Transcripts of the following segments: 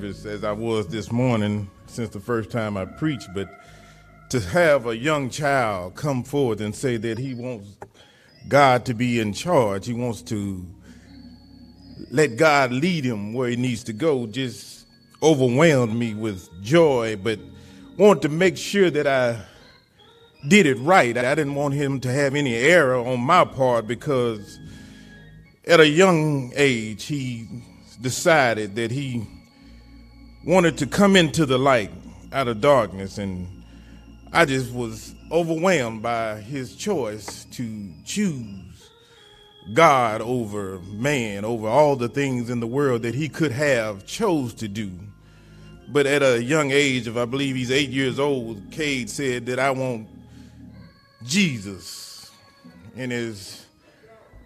service as I was this morning since the first time I preached, but to have a young child come forward and say that he wants God to be in charge, he wants to let God lead him where he needs to go, just overwhelmed me with joy, but want to make sure that I did it right. I didn't want him to have any error on my part, because at a young age he decided that he wanted to come into the light out of darkness, and I just was overwhelmed by his choice to choose God over man, over all the things in the world that he could have chose to do. But at a young age of, I believe he's 8 years old, Cade said that I want Jesus. And as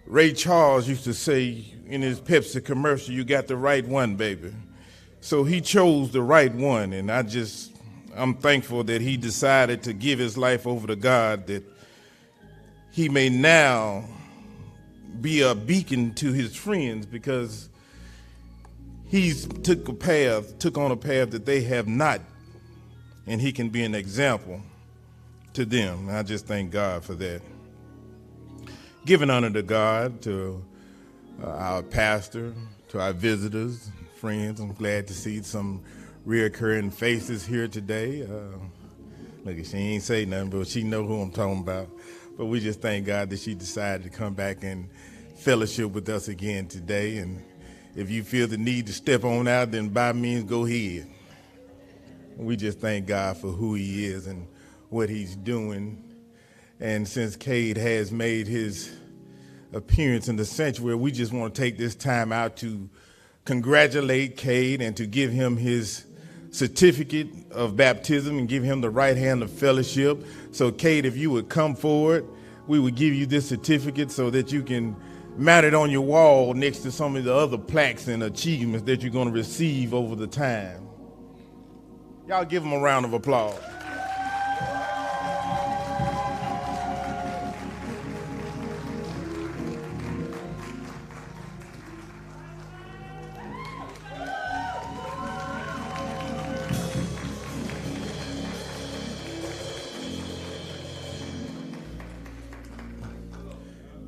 Ray Charles used to say in his Pepsi commercial, you got the right one, baby. So he chose the right one, and I'm thankful that he decided to give his life over to God, that he may now be a beacon to his friends, because he's took on a path that they have not, and he can be an example to them. I just thank God for that. Giving honor to God, to our pastor, to our visitors, friends. I'm glad to see some reoccurring faces here today. Look, she ain't say nothing, but she know who I'm talking about. But we just thank God that she decided to come back and fellowship with us again today. And if you feel the need to step on out, then by means go ahead. We just thank God for who he is and what he's doing. And since Cade has made his appearance in the sanctuary, we just want to take this time out to congratulate Cade and to give him his certificate of baptism and give him the right hand of fellowship. So Cade, if you would come forward, we would give you this certificate so that you can mount it on your wall next to some of the other plaques and achievements that you're going to receive over the time. Y'all give him a round of applause.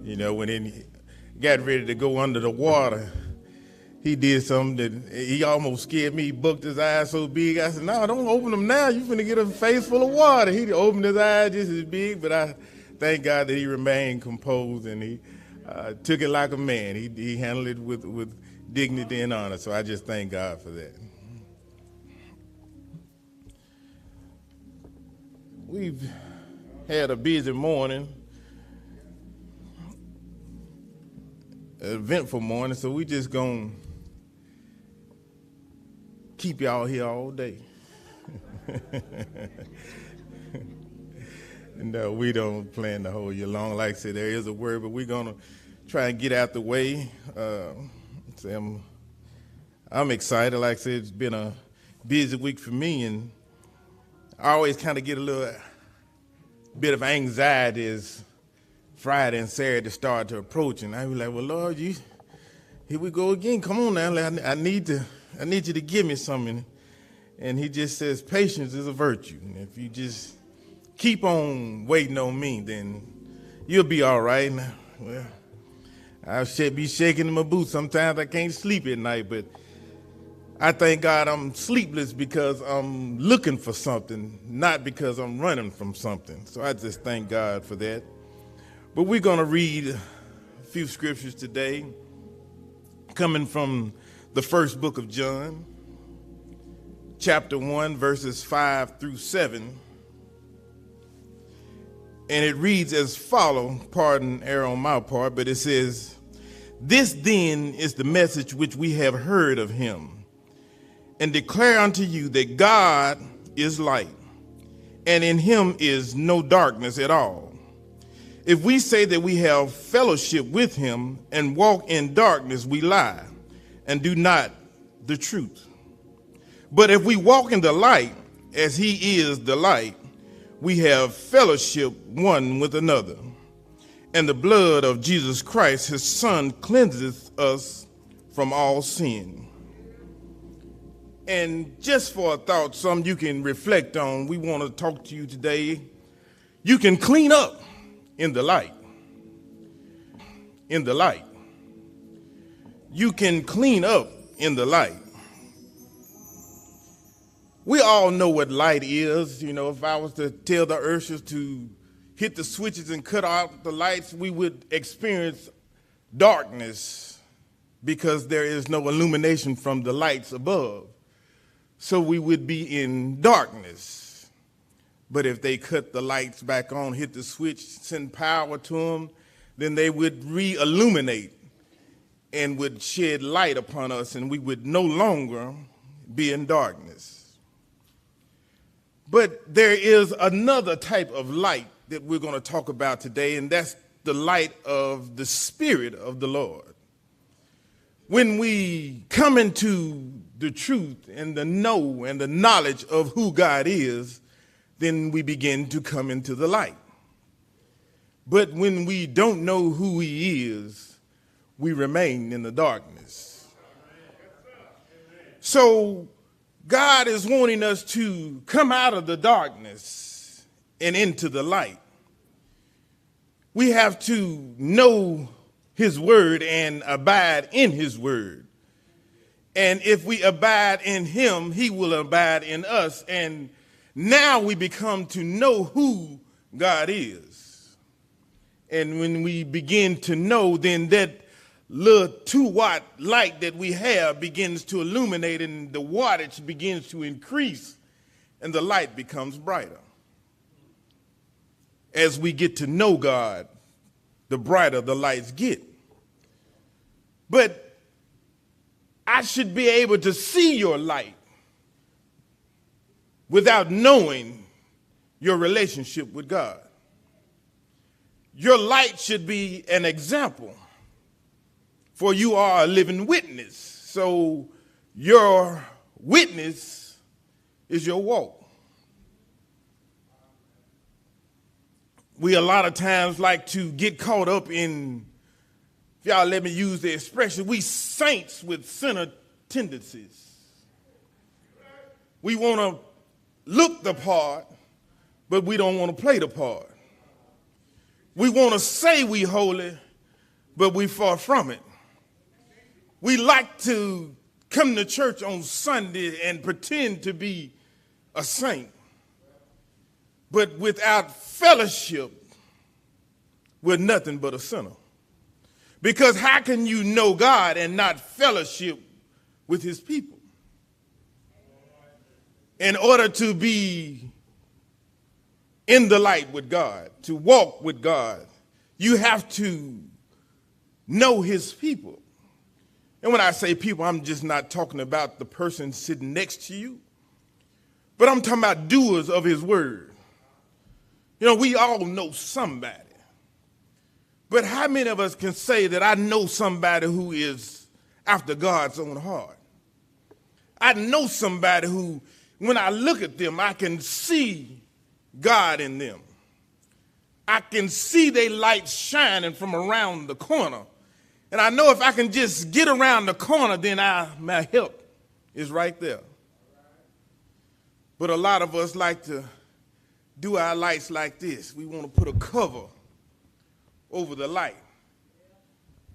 You know, when he got ready to go under the water, he did something that he almost scared me. He bucked his eyes so big. I said, no, don't open them now. You're finna get a face full of water. He opened his eyes just as big, but I thank God that he remained composed and he took it like a man. He handled it with dignity and honor, so I just thank God for that. We've had a busy morning. Eventful morning, so we just gonna keep y'all here all day. No, we don't plan to hold you long. Like I said, there is a word, but we're gonna try and get out the way. I'm excited. Like I said, it's been a busy week for me, and I always kind of get a little bit of anxiety as Friday and Saturday start to approach, and I be like, well, Lord, here we go again. Come on now, I need you to give me something. And he just says, patience is a virtue. And if you just keep on waiting on me, then you'll be all right. Now, well, I'll be shaking in my boots. Sometimes I can't sleep at night, but I thank God I'm sleepless because I'm looking for something, not because I'm running from something. So I just thank God for that. But we're going to read a few scriptures today, coming from the first book of John, chapter 1, verses 5 through 7. And it reads as follows, pardon error on my part, but it says, "This then is the message which we have heard of him, and declare unto you that God is light, and in him is no darkness at all. If we say that we have fellowship with him and walk in darkness, we lie and do not the truth. But if we walk in the light, as he is the light, we have fellowship one with another. And the blood of Jesus Christ, his son, cleanseth us from all sin. And just for a thought, something you can reflect on, we want to talk to you today. You can clean up in the light. In the light. You can clean up in the light. We all know what light is. You know, if I was to tell the ushers to hit the switches and cut out the lights, we would experience darkness because there is no illumination from the lights above. So we would be in darkness. But if they cut the lights back on, hit the switch, send power to them, then they would re-illuminate and would shed light upon us, and we would no longer be in darkness. But there is another type of light that we're going to talk about today, and that's the light of the Spirit of the Lord. When we come into the truth and the know and the knowledge of who God is, then we begin to come into the light. But when we don't know who He is, we remain in the darkness. So God is wanting us to come out of the darkness and into the light. We have to know His word and abide in His word. And if we abide in Him, He will abide in us. And now we become to know who God is. And when we begin to know, then that little 2-watt light that we have begins to illuminate, and the wattage begins to increase, and the light becomes brighter. As we get to know God, the brighter the lights get. But I should be able to see your light without knowing your relationship with God. Your light should be an example, for you are a living witness. So your witness is your walk. We a lot of times like to get caught up in, if y'all let me use the expression, we saints with sinner tendencies. We want to look the part, but we don't want to play the part. We want to say we holy, but we far from it. We like to come to church on Sunday and pretend to be a saint, but without fellowship, we're nothing but a sinner. Because how can you know God and not fellowship with His people? In order to be in the light with God, to walk with God, you have to know His people. And when I say people, I'm just not talking about the person sitting next to you, but I'm talking about doers of His word. You know, we all know somebody. But how many of us can say that I know somebody who is after God's own heart? I know somebody who, when I look at them, I can see God in them. I can see their light shining from around the corner. And I know if I can just get around the corner, then my help is right there. But a lot of us like to do our lights like this. We want to put a cover over the light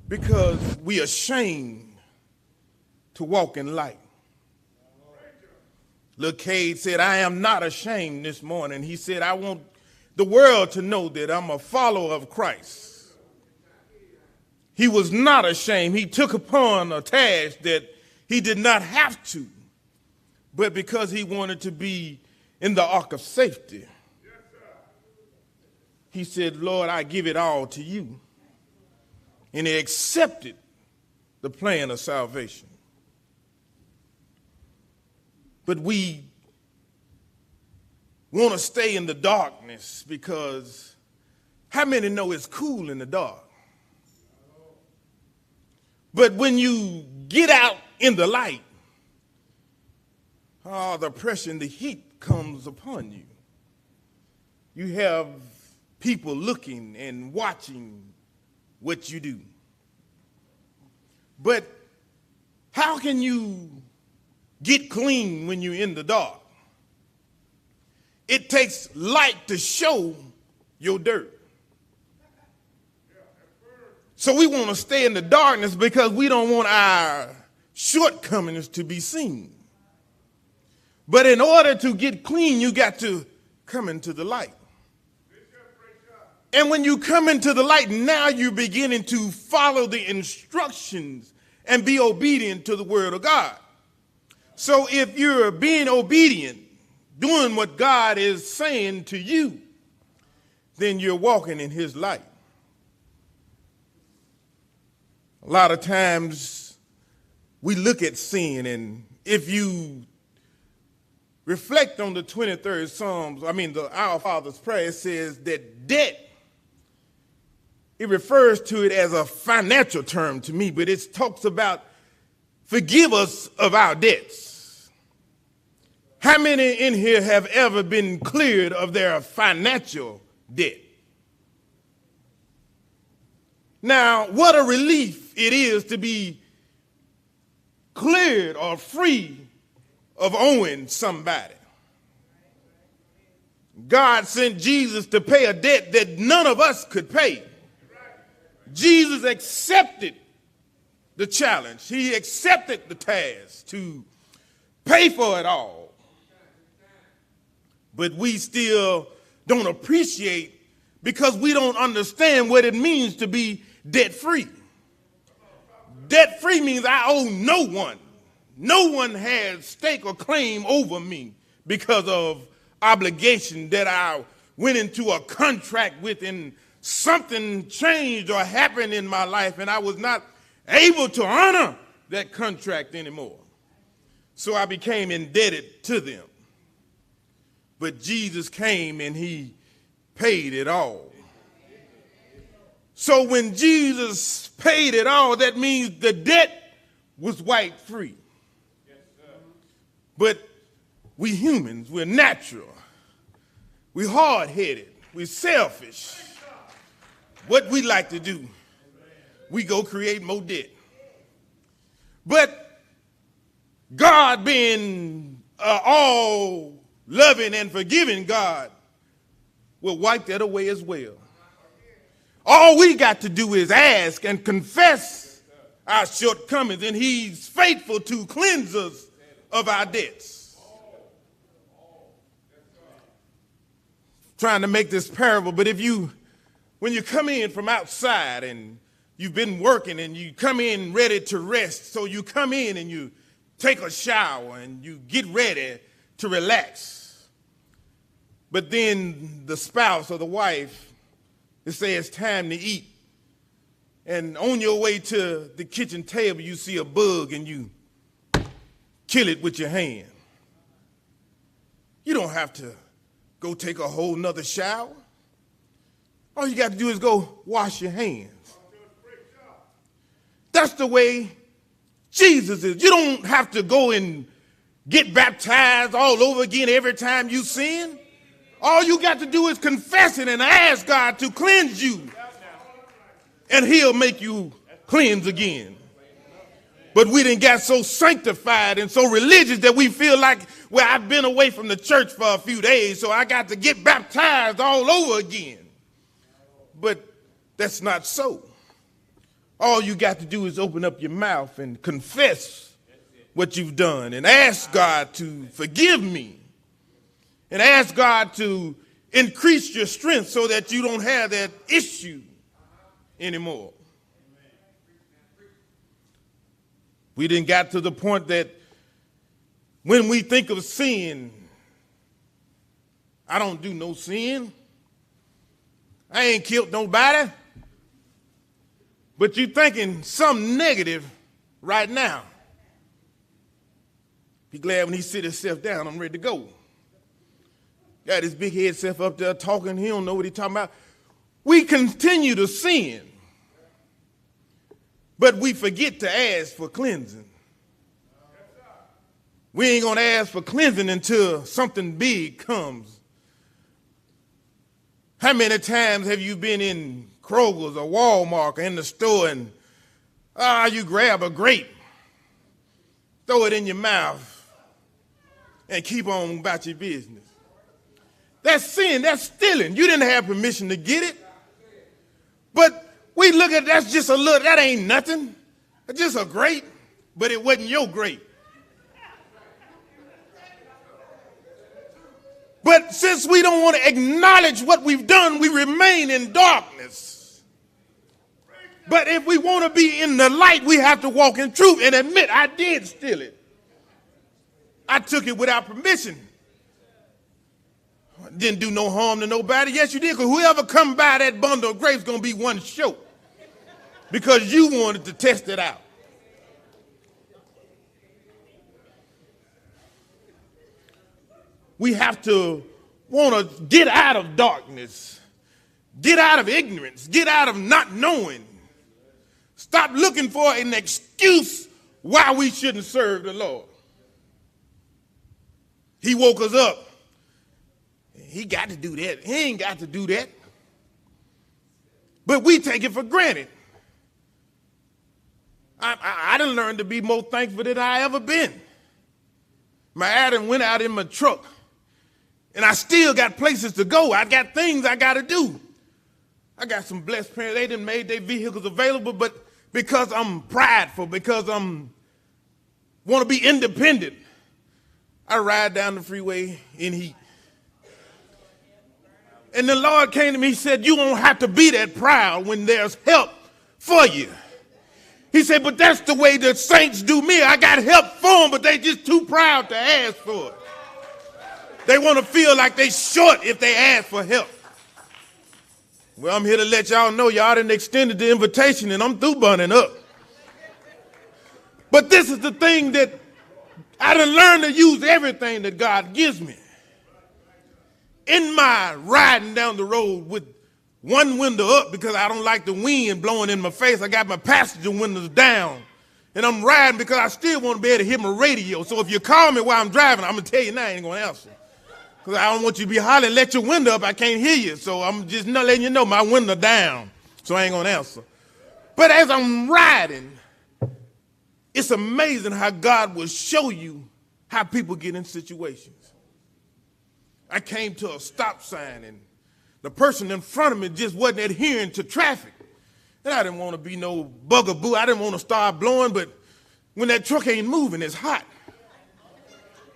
because we are ashamed to walk in light. Little Cade said, I am not ashamed this morning. He said, I want the world to know that I'm a follower of Christ. He was not ashamed. He took upon a task that he did not have to, but because he wanted to be in the ark of safety. He said, Lord, I give it all to you. And he accepted the plan of salvation. But we want to stay in the darkness because how many know it's cool in the dark? But when you get out in the light, the pressure and the heat comes upon you. You have people looking and watching what you do. But how can you get clean when you're in the dark. It takes light to show your dirt. So we want to stay in the darkness because we don't want our shortcomings to be seen. But in order to get clean, you got to come into the light. And when you come into the light, now you're beginning to follow the instructions and be obedient to the word of God. So if you're being obedient, doing what God is saying to you, then you're walking in his light. A lot of times we look at sin, and if you reflect on the 23rd Psalms, the Our Father's Prayer, it says that debt, it refers to it as a financial term to me, but it talks about forgive us of our debts. How many in here have ever been cleared of their financial debt? Now, what a relief it is to be cleared or free of owing somebody. God sent Jesus to pay a debt that none of us could pay. Jesus accepted the challenge. He accepted the task to pay for it all. But we still don't appreciate because we don't understand what it means to be debt-free. Debt-free means I owe no one. No one has stake or claim over me because of obligation that I went into a contract with and something changed or happened in my life and I was not able to honor that contract anymore. So I became indebted to them. But Jesus came and he paid it all. So when Jesus paid it all, that means the debt was wiped free. But we humans, we're natural. We're hard-headed. We're selfish. What we like to do, we go create more debt. But God, being all loving and forgiving God, will wipe that away as well. All we got to do is ask and confess our shortcomings, and he's faithful to cleanse us of our debts. Trying to make this parable, but when you come in from outside and you've been working and you come in ready to rest, so you come in and you take a shower and you get ready to relax. But then the spouse or the wife, they say it's time to eat. And on your way to the kitchen table, you see a bug and you kill it with your hand. You don't have to go take a whole nother shower. All you got to do is go wash your hands. That's the way Jesus is. You don't have to go and get baptized all over again every time you sin. All you got to do is confess it and ask God to cleanse you. And he'll make you cleanse again. But we done got so sanctified and so religious that we feel like, well, I've been away from the church for a few days, so I got to get baptized all over again. But that's not so. All you got to do is open up your mouth and confess what you've done and ask God to forgive me. And ask God to increase your strength so that you don't have that issue anymore. We didn't got to the point that when we think of sin, I don't do no sin. I ain't killed nobody. But you're thinking something negative right now. Be glad when he sit himself down, I'm ready to go. Got his big head self up there talking. He don't know what he's talking about. We continue to sin, but we forget to ask for cleansing. We ain't going to ask for cleansing until something big comes. How many times have you been in Kroger's or Walmart or in the store and you grab a grape, throw it in your mouth, and keep on about your business. That's sin, that's stealing. You didn't have permission to get it. But we look at that's just a little, that ain't nothing. It's just a grape, but it wasn't your grape. But since we don't want to acknowledge what we've done, we remain in darkness. But if we want to be in the light, we have to walk in truth and admit, I did steal it. I took it without permission. Didn't do no harm to nobody. Yes, you did, because whoever come by that bundle of grapes going to be one short because you wanted to test it out. We have to want to get out of darkness, get out of ignorance, get out of not knowing. Stop looking for an excuse why we shouldn't serve the Lord. He woke us up. He got to do that. He ain't got to do that. But we take it for granted. I done learned to be more thankful than I ever been. My Adam went out in my truck, and I still got places to go. I got things I got to do. I got some blessed parents. They done made their vehicles available, but because I'm prideful, because want to be independent, I ride down the freeway in heat. And the Lord came to me, he said, you won't have to be that proud when there's help for you. He said, but that's the way the saints do me. I got help for them, but they just too proud to ask for it. They want to feel like they short if they ask for help. Well, I'm here to let y'all know y'all done extended the invitation and I'm through burning up. But this is the thing that I done learned to use everything that God gives me. In my riding down the road with one window up because I don't like the wind blowing in my face, I got my passenger windows down. And I'm riding because I still want to be able to hear my radio. So if you call me while I'm driving, I'm going to tell you now I ain't going to answer. Because I don't want you to be hollering, let your window up, I can't hear you. So I'm just not letting you know my window down. So I ain't going to answer. But as I'm riding, it's amazing how God will show you how people get in situations. I came to a stop sign and the person in front of me just wasn't adhering to traffic. And I didn't want to be no bugaboo. I didn't want to start blowing, but when that truck ain't moving, it's hot.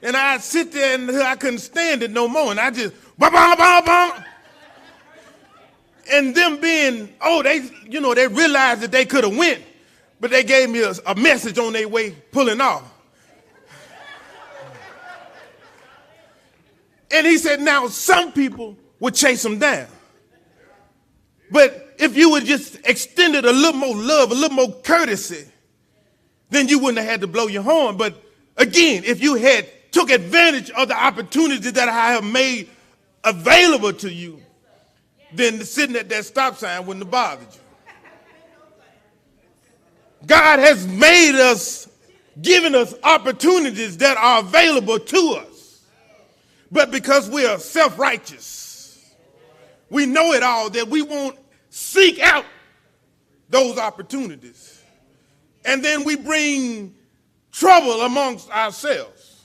And I'd sit there and I couldn't stand it no more. And I just, bah, bah, bah, bah. And them being, they realized that they could have went, but they gave me a message on their way pulling off. And he said, now some people would chase them down. But if you would just extended a little more love, a little more courtesy, then you wouldn't have had to blow your horn. But again, if you had took advantage of the opportunity that I have made available to you, then sitting at that stop sign wouldn't have bothered you. God has made us, given us opportunities that are available to us. But because we are self-righteous, we know it all, that we won't seek out those opportunities. And then we bring trouble amongst ourselves.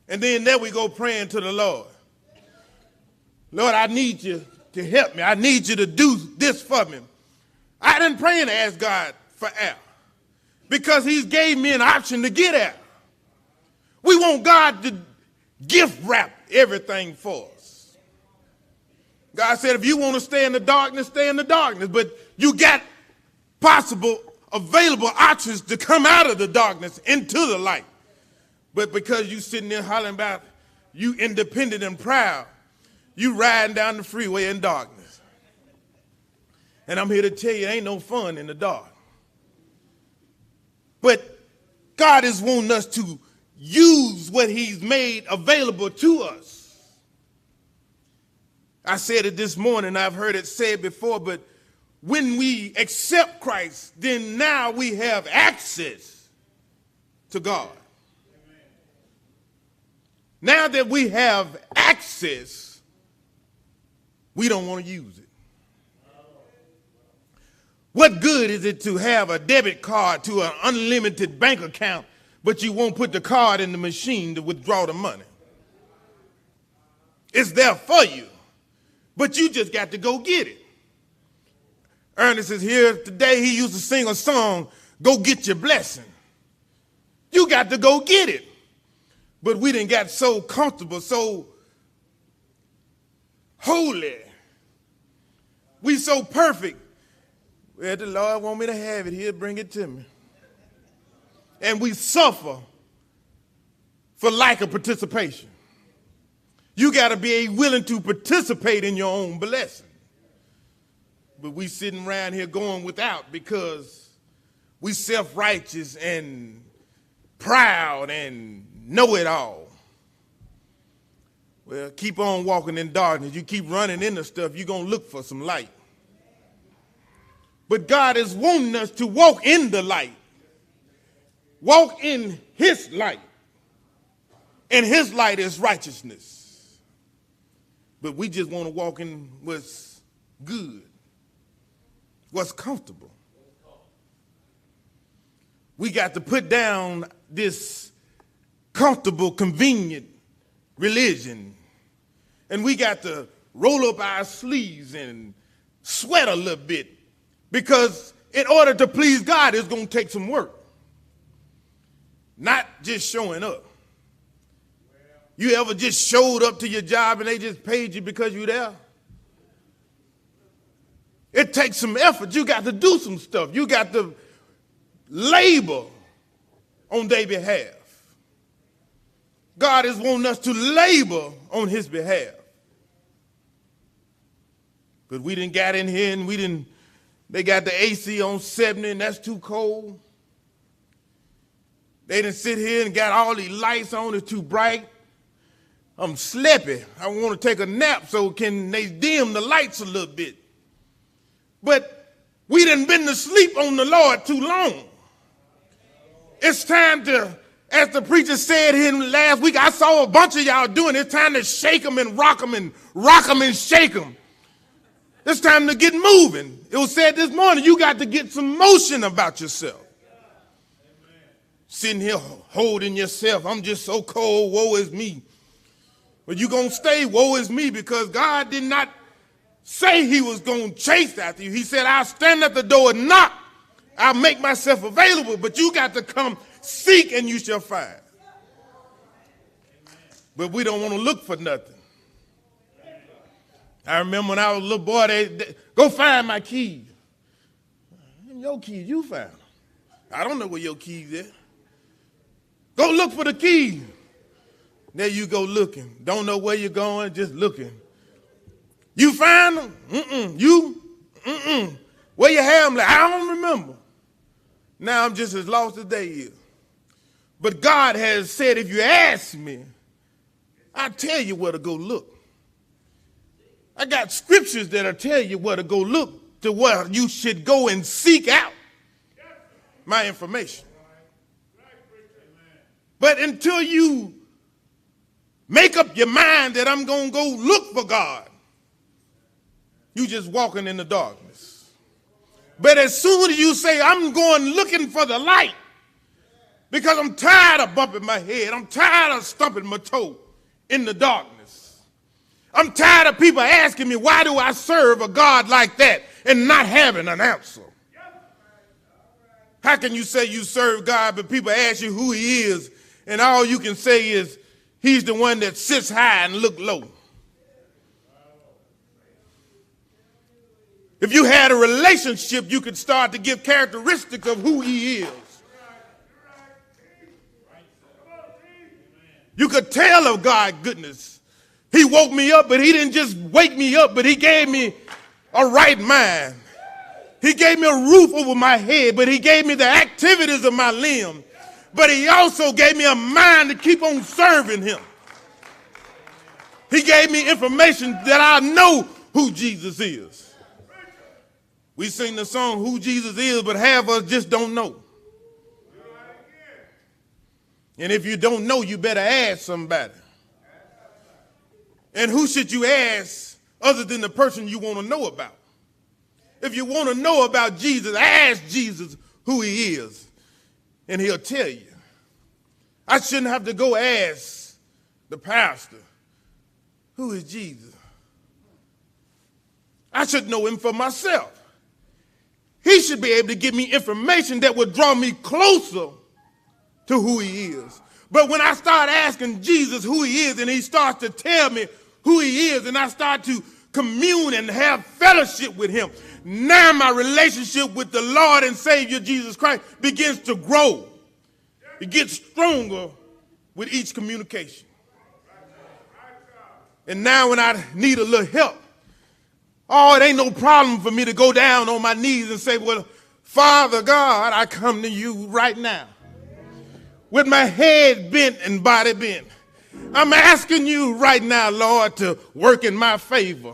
And then there we go praying to the Lord. Lord, I need you to help me. I need you to do this for me. I didn't pray and ask God for air because he's gave me an option to get air. We want God to gift wrap everything for us. God said, if you want to stay in the darkness, stay in the darkness. But you got possible, available options to come out of the darkness into the light. But because you sitting there hollering about you independent and proud, you riding down the freeway in darkness. And I'm here to tell you, ain't no fun in the dark. But God is wanting us to use what he's made available to us. I said it this morning, I've heard it said before, but when we accept Christ, then now we have access to God. Now that we have access, we don't want to use it. What good is it to have a debit card to an unlimited bank account, but you won't put the card in the machine to withdraw the money. It's there for you, but you just got to go get it. Ernest is here today. He used to sing a song, "Go Get Your Blessing." You got to go get it. But we done got so comfortable, so holy. We so perfect. Well, the Lord want me to have it. He'll bring it to me. And we suffer for lack of participation. You got to be willing to participate in your own blessing. But we sitting around here going without because we self-righteous and proud and know it all. Well, keep on walking in darkness. You keep running into stuff, you're going to look for some light. But God is wanting us to walk in the light. Walk in his light. And his light is righteousness. But we just want to walk in what's good, what's comfortable. We got to put down this comfortable, convenient religion. And we got to roll up our sleeves and sweat a little bit, because in order to please God, it's going to take some work. Not just showing up. You ever just showed up to your job and they just paid you because you're there? It takes some effort. You got to do some stuff. You got to labor on their behalf. God is wanting us to labor on his behalf. But we done got in here and they got the AC on 70 and that's too cold. They done sit here and got all these lights on, it's too bright. I'm sleepy. I want to take a nap, so can they dim the lights a little bit? But we done been to sleep on the Lord too long. It's time to, as the preacher said here last week, I saw a bunch of y'all doing it. It's time to shake them and rock them and rock them and shake them. It's time to get moving. It was said this morning, you got to get some motion about yourself. Sitting here holding yourself, I'm just so cold, woe is me. But you're going to stay, woe is me, because God did not say he was going to chase after you. He said, I'll stand at the door and knock. I'll make myself available, but you got to come seek and you shall find. But we don't want to look for nothing. I remember when I was a little boy, they go find my keys. Your keys, you found them. I don't know where your keys is. Go look for the keys. There you go looking. Don't know where you're going, just looking. You find them? Where you have them? Like, I don't remember. Now I'm just as lost as they is. But God has said, if you ask me, I'll tell you where to go look. I got scriptures that'll tell you where to go look, to where you should go and seek out my information. But until you make up your mind that I'm going to go look for God, you just walking in the darkness. But as soon as you say, I'm going looking for the light, because I'm tired of bumping my head, I'm tired of stumping my toe in the darkness. I'm tired of people asking me, why do I serve a God like that and not having an answer? How can you say you serve God, but people ask you who he is, and all you can say is, he's the one that sits high and look low? If you had a relationship, you could start to give characteristics of who he is. You could tell of God's goodness. He woke me up, but he didn't just wake me up, but he gave me a right mind. He gave me a roof over my head, but he gave me the activities of my limb. But he also gave me a mind to keep on serving him. He gave me information that I know who Jesus is. We sing the song, Who Jesus Is, but half of us just don't know. And if you don't know, you better ask somebody. And who should you ask other than the person you want to know about? If you want to know about Jesus, ask Jesus who he is, and he'll tell you. I shouldn't have to go ask the pastor, who is Jesus? I should know him for myself. He should be able to give me information that would draw me closer to who he is. But when I start asking Jesus who he is and he starts to tell me who he is and I start to commune and have fellowship with him, now my relationship with the Lord and Savior Jesus Christ begins to grow. It gets stronger with each communication. And now when I need a little help, oh, it ain't no problem for me to go down on my knees and say, well, Father God, I come to you right now with my head bent and body bent. I'm asking you right now, Lord, to work in my favor.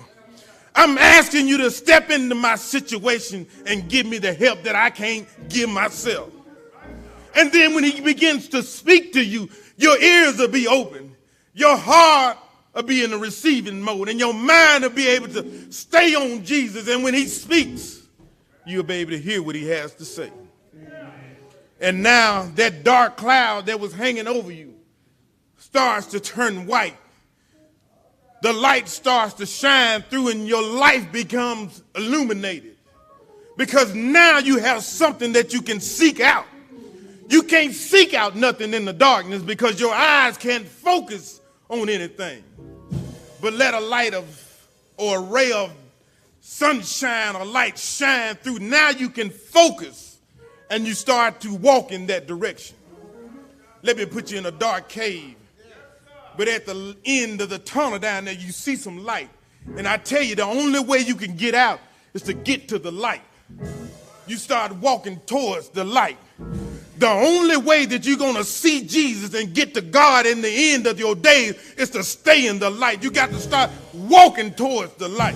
I'm asking you to step into my situation and give me the help that I can't give myself. And then when he begins to speak to you, your ears will be open. Your heart will be in the receiving mode, and your mind will be able to stay on Jesus. And when he speaks, you'll be able to hear what he has to say. And now that dark cloud that was hanging over you starts to turn white. The light starts to shine through and your life becomes illuminated. Because now you have something that you can seek out. You can't seek out nothing in the darkness because your eyes can't focus on anything. But let a light or a ray of sunshine or light shine through. Now you can focus and you start to walk in that direction. Let me put you in a dark cave. But at the end of the tunnel down there, you see some light. And I tell you, the only way you can get out is to get to the light. You start walking towards the light. The only way that you're going to see Jesus and get to God in the end of your days is to stay in the light. You got to start walking towards the light.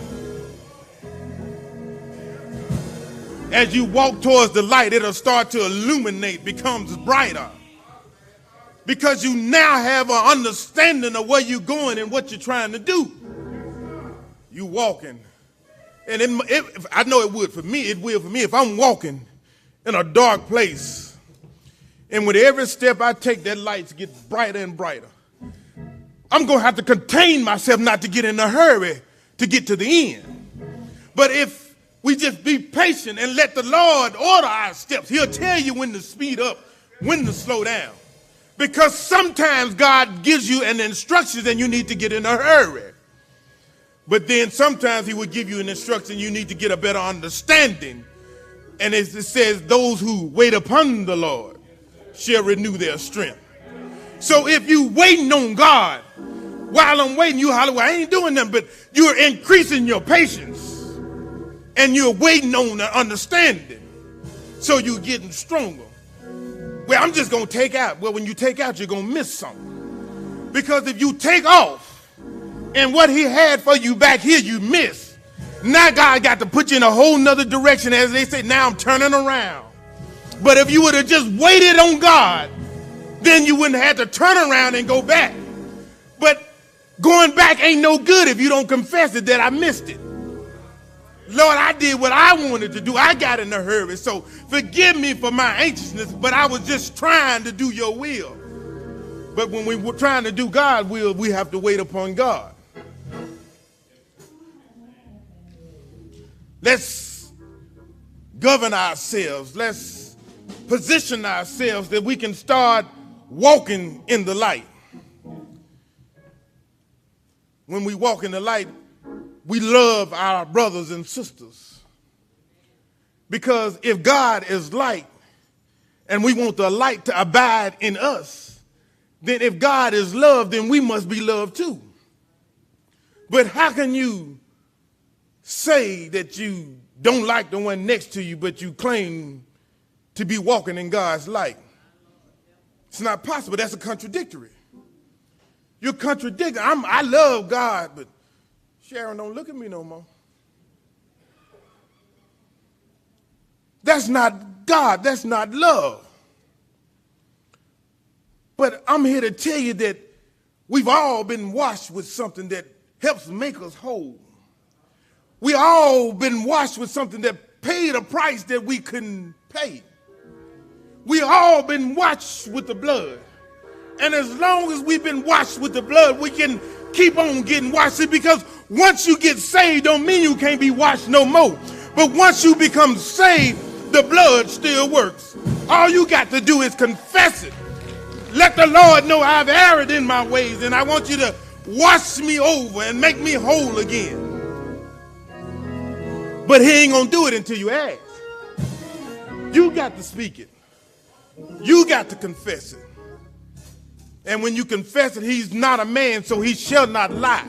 As you walk towards the light, it'll start to illuminate, becomes brighter. Because you now have an understanding of where you're going and what you're trying to do. You walking. And I know it would for me. It will for me if I'm walking in a dark place. And with every step I take, that light gets brighter and brighter. I'm going to have to contain myself not to get in a hurry to get to the end. But if we just be patient and let the Lord order our steps, he'll tell you when to speed up, when to slow down. Because sometimes God gives you an instruction and you need to get in a hurry. But then sometimes he will give you an instruction you need to get a better understanding. And it says, those who wait upon the Lord shall renew their strength. So if you waiting on God, while I'm waiting, you holler, well, I ain't doing nothing, but you're increasing your patience. And you're waiting on the understanding. So you're getting stronger. Well, I'm just going to take out. Well, when you take out, you're going to miss something. Because if you take off and what he had for you back here, you miss. Now God got to put you in a whole nother direction. As they say, now I'm turning around. But if you would have just waited on God, then you wouldn't have to turn around and go back. But going back ain't no good if you don't confess it that I missed it. Lord, I did what I wanted to do. I got in a hurry. So forgive me for my anxiousness, but I was just trying to do your will. But when we were trying to do God's will, we have to wait upon God. Let's govern ourselves. Let's position ourselves that we can start walking in the light. When we walk in the light, we love our brothers and sisters. Because if God is light and we want the light to abide in us, then if God is love, then we must be loved too. But how can you say that you don't like the one next to you, but you claim to be walking in God's light? It's not possible. That's a contradictory. You're contradicting. I love God, but Sharon, don't look at me no more. That's not God. That's not love. But I'm here to tell you that we've all been washed with something that helps make us whole. We all been washed with something that paid a price that we couldn't pay. We all been washed with the blood. And as long as we've been washed with the blood, we can keep on getting washed. See, because once you get saved, don't mean you can't be washed no more. But once you become saved, the blood still works. All you got to do is confess it. Let the Lord know I've erred in my ways, and I want you to wash me over and make me whole again. But he ain't gonna do it until you ask. You got to speak it. You got to confess it. And when you confess it, he's not a man, so he shall not lie.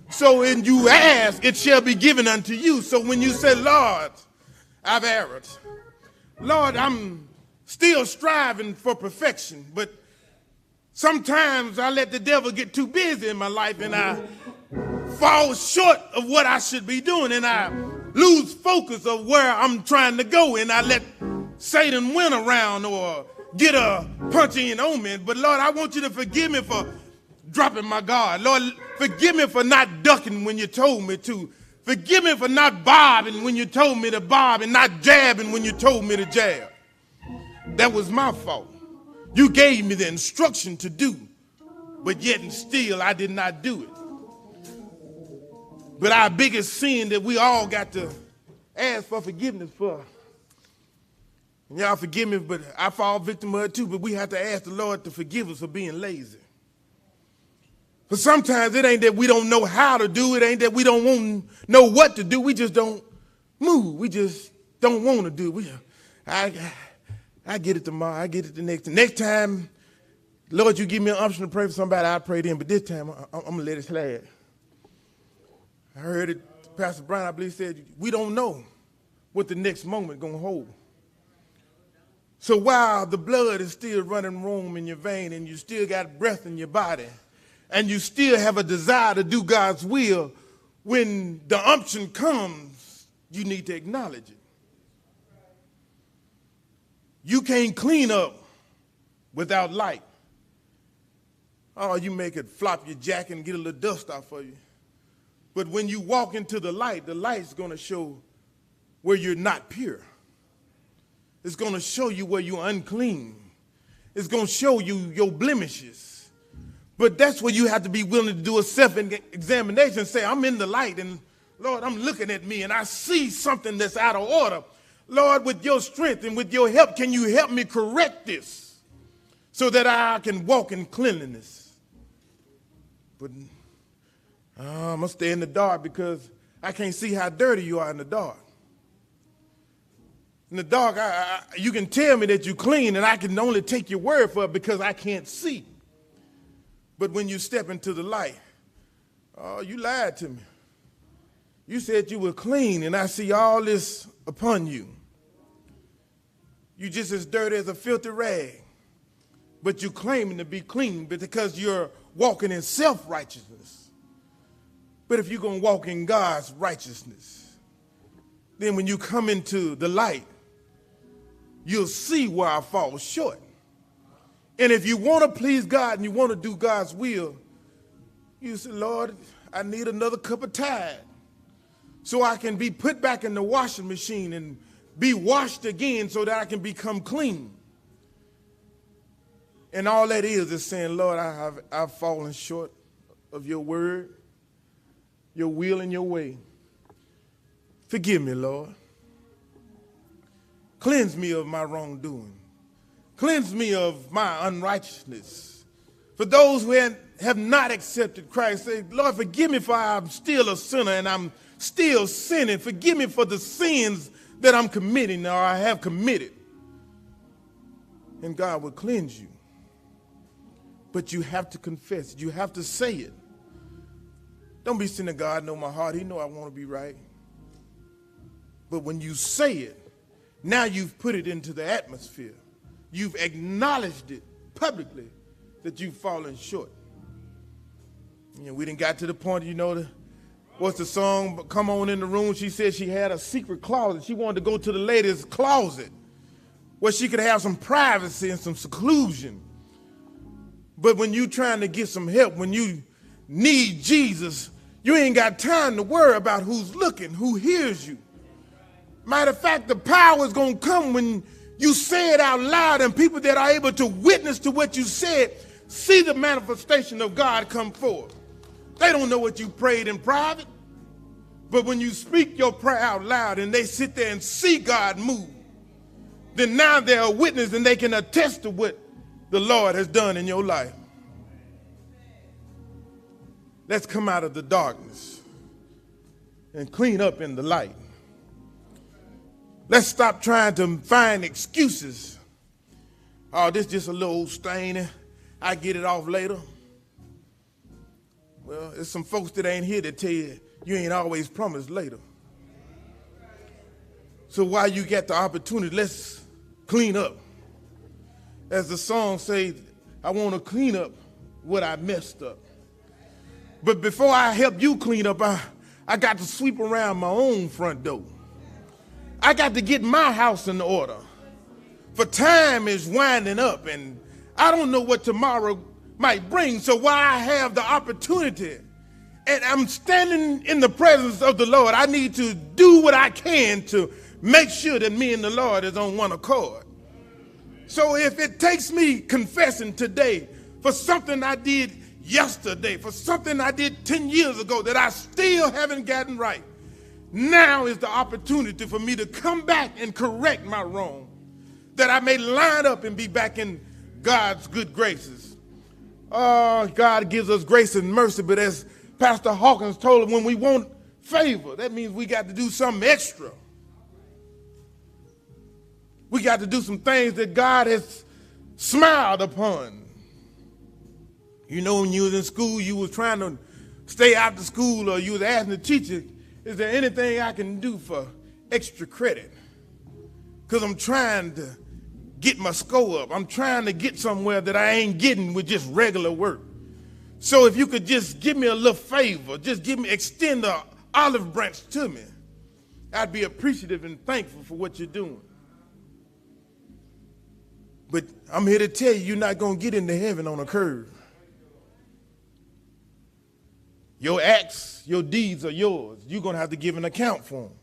So when you ask, it shall be given unto you. So when you say, Lord, I've erred. Lord, I'm still striving for perfection, but sometimes I let the devil get too busy in my life and I fall short of what I should be doing, and I lose focus of where I'm trying to go, and I let Satan win around or get a punch in on me. But Lord, I want you to forgive me for dropping my guard. Lord, forgive me for not ducking when you told me to. Forgive me for not bobbing when you told me to bob and not jabbing when you told me to jab. That was my fault. You gave me the instruction to do, but yet and still I did not do it. But our biggest sin that we all got to ask for forgiveness for. And y'all forgive me, but I fall victim of it too, but we have to ask the Lord to forgive us for being lazy. But sometimes it ain't that we don't know how to do it, ain't that we don't want to know what to do, we just don't move. We just don't want to do it. I get it tomorrow, I get it the next time. Lord, you give me an option to pray for somebody, I'll pray then, but this time I'm going to let it slide. I heard it, Pastor Brian, I believe, said, we don't know what the next moment going to hold. So while the blood is still running warm in your vein and you still got breath in your body and you still have a desire to do God's will, when the unction comes, you need to acknowledge it. You can't clean up without light. Oh, you make it flop your jacket and get a little dust off of you. But when you walk into the light's going to show where you're not pure. It's going to show you where you're unclean. It's going to show you your blemishes. But that's where you have to be willing to do a self-examination and say, I'm in the light, and Lord, I'm looking at me, and I see something that's out of order. Lord, with your strength and with your help, can you help me correct this so that I can walk in cleanliness? But I'm going to stay in the dark because I can't see how dirty you are in the dark. In the dark, you can tell me that you're clean, and I can only take your word for it because I can't see. But when you step into the light, oh, you lied to me. You said you were clean, and I see all this upon you. You just as dirty as a filthy rag, but you're claiming to be clean because you're walking in self-righteousness. But if you're going to walk in God's righteousness, then when you come into the light, you'll see where I fall short. And if you want to please God and you want to do God's will, you say, Lord, I need another cup of Tide so I can be put back in the washing machine and be washed again so that I can become clean. And all that is saying, Lord, I've fallen short of your word, your will, and your way. Forgive me, Lord. Cleanse me of my wrongdoing. Cleanse me of my unrighteousness. For those who have not accepted Christ, say, Lord, forgive me for I'm still a sinner and I'm still sinning. Forgive me for the sins that I'm committing or I have committed. And God will cleanse you. But you have to confess it. You have to say it. Don't be saying, God know my heart. He know I want to be right. But when you say it, now you've put it into the atmosphere. You've acknowledged it publicly that you've fallen short. You know, we done got to the point, what's the song, Come On in the Room? She said she had a secret closet. She wanted to go to the ladies' closet where she could have some privacy and some seclusion. But when you trying to get some help, when you need Jesus, you ain't got time to worry about who's looking, who hears you. Matter of fact, the power is going to come when you say it out loud, and people that are able to witness to what you said, see the manifestation of God come forth. They don't know what you prayed in private, but when you speak your prayer out loud and they sit there and see God move, then now they're a witness and they can attest to what the Lord has done in your life. Let's come out of the darkness and clean up in the light. Let's stop trying to find excuses. Oh, this just a little old stain. I get it off later. Well, there's some folks that ain't here that tell you you ain't always promised later. So while you get the opportunity, let's clean up. As the song says, I want to clean up what I messed up. But before I help you clean up, I got to sweep around my own front door. I got to get my house in order. For time is winding up, and I don't know what tomorrow might bring. So while I have the opportunity and I'm standing in the presence of the Lord, I need to do what I can to make sure that me and the Lord is on one accord. So if it takes me confessing today for something I did yesterday, for something I did 10 years ago that I still haven't gotten right, now is the opportunity for me to come back and correct my wrong, that I may line up and be back in God's good graces. Oh, God gives us grace and mercy, but as Pastor Hawkins told us, when we want favor, that means we got to do something extra. We got to do some things that God has smiled upon. You know, when you was in school, you was trying to stay after school, or you was asking the teacher, is there anything I can do for extra credit? Because I'm trying to get my score up. I'm trying to get somewhere that I ain't getting with just regular work. So if you could just give me a little favor, just extend the olive branch to me, I'd be appreciative and thankful for what you're doing. But I'm here to tell you, you're not going to get into heaven on a curve. Your acts, your deeds are yours. You're going to have to give an account for them.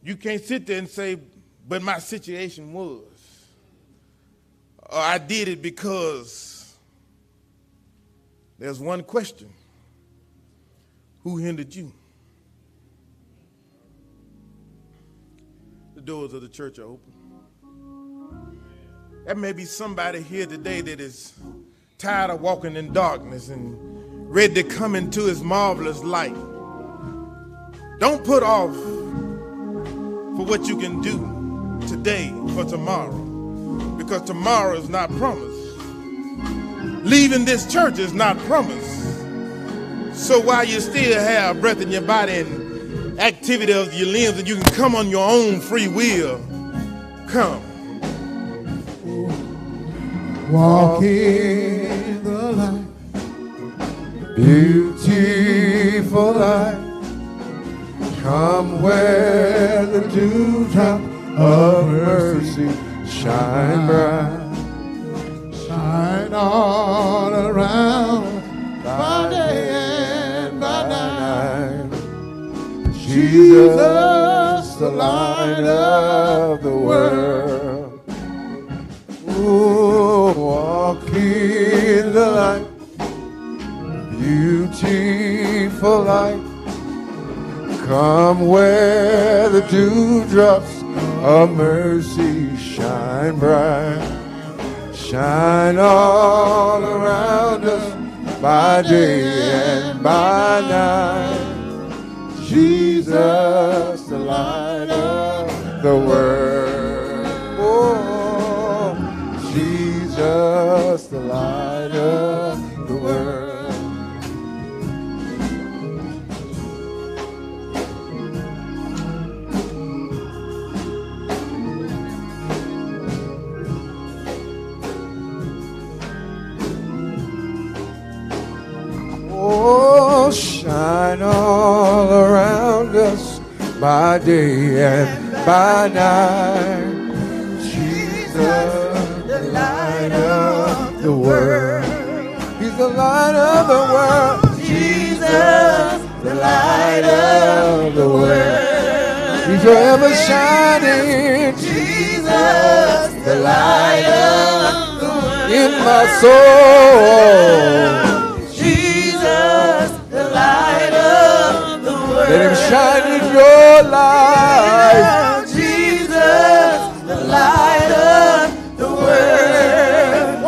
You can't sit there and say, but my situation was, or I did it because. There's one question. Who hindered you? The doors of the church are open. There may be somebody here today that is tired of walking in darkness and ready to come into his marvelous light. Don't put off for what you can do today for tomorrow, because tomorrow is not promised. Leaving this church is not promised. So while you still have breath in your body and activity of your limbs, and you can come on your own free will, come. Walk in the light, beautiful light. Come where the dewdrop of mercy shine bright. Shine all around by day and by night. Jesus, the light of the world. Oh, walk in the light, beautiful light. Come where the dewdrops of mercy shine bright. Shine all around us by day and by night. Jesus, the light of the world. Oh, Jesus, the light of the world. Oh, shine all around us by day and by night. Jesus, the light of the world. He's the light of the world. Jesus, the light of the world. He's forever shining. Jesus, the light of the world. in my soul. Jesus, the light of the world. Let him shine in your life. Jesus, the light of the world.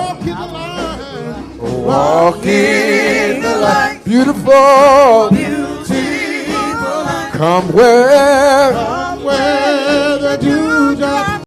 Walk in the light. Beautiful. Beautiful light. Come where